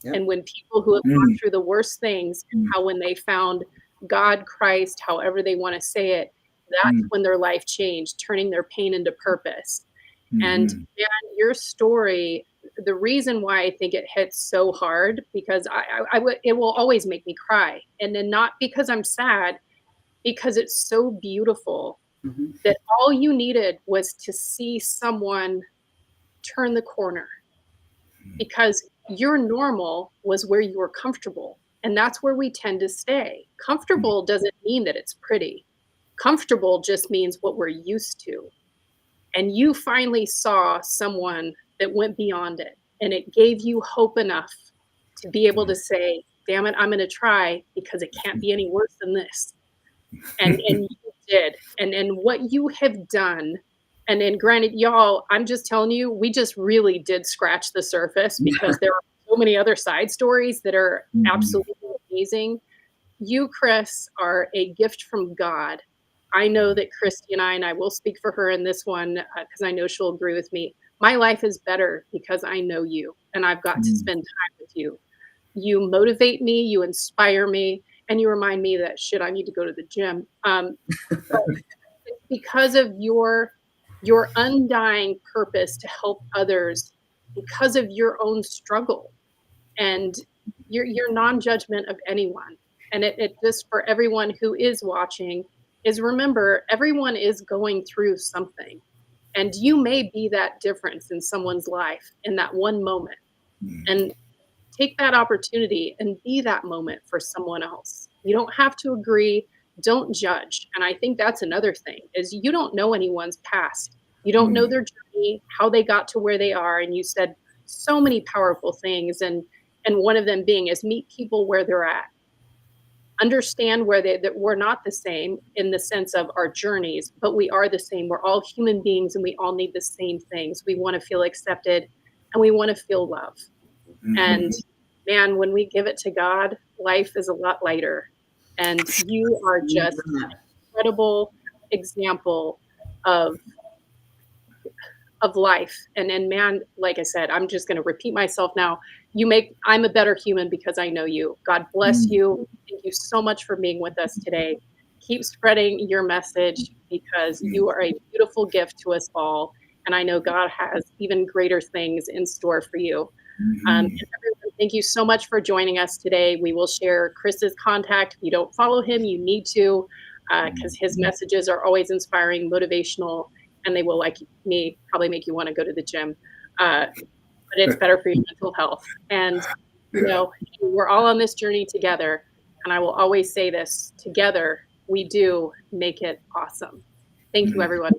Yep. And when people who have gone through the worst things, and how when they found God, Christ, however they want to say it, that's when their life changed, turning their pain into purpose. And man, your story, the reason why I think it hits so hard, because it will always make me cry. And then not because I'm sad, because it's so beautiful. That all you needed was to see someone turn the corner, because your normal was where you were comfortable. And that's where we tend to stay. Comfortable doesn't mean that it's pretty. Comfortable just means what we're used to. And you finally saw someone that went beyond it, and it gave you hope enough to be able to say, damn it, I'm going to try, because it can't be any worse than this. And you did. And what you have done, and granted, y'all, I'm just telling you, we just really did scratch the surface, because there are so many other side stories that are absolutely amazing. You, Chris, are a gift from God. I know that Christy and I will speak for her in this one, because I know she'll agree with me. My life is better because I know you, and I've got to spend time with you. You motivate me, you inspire me, and you remind me that, shit, I need to go to the gym. But because of your undying purpose to help others, because of your own struggle, and your non-judgment of anyone. And it just, for everyone who is watching, is remember, everyone is going through something. And you may be that difference in someone's life in that one moment. And take that opportunity and be that moment for someone else. You don't have to agree. Don't judge. And I think that's another thing, is you don't know anyone's past. You don't know their journey, how they got to where they are. And you said so many powerful things. And one of them being is meet people where they're at. Understand that we're not the same in the sense of our journeys, but we are the same. We're all human beings, and we all need the same things. We want to feel accepted, and we want to feel love. And man, when we give it to God, life is a lot lighter. And you are just an incredible example of life. And man, like I said, I'm just going to repeat myself now. I'm a better human because I know you. God bless you. Thank you so much for being with us today. Keep spreading your message because you are a beautiful gift to us all. And I know God has even greater things in store for you. And everyone, thank you so much for joining us today. We will share Chris's contact. If you don't follow him, you need to, because his messages are always inspiring, motivational, and they will, like me, probably make you want to go to the gym. But it's better for your mental health. And, you know, we're all on this journey together. And I will always say this, together, we do make it awesome. Thank you, everyone.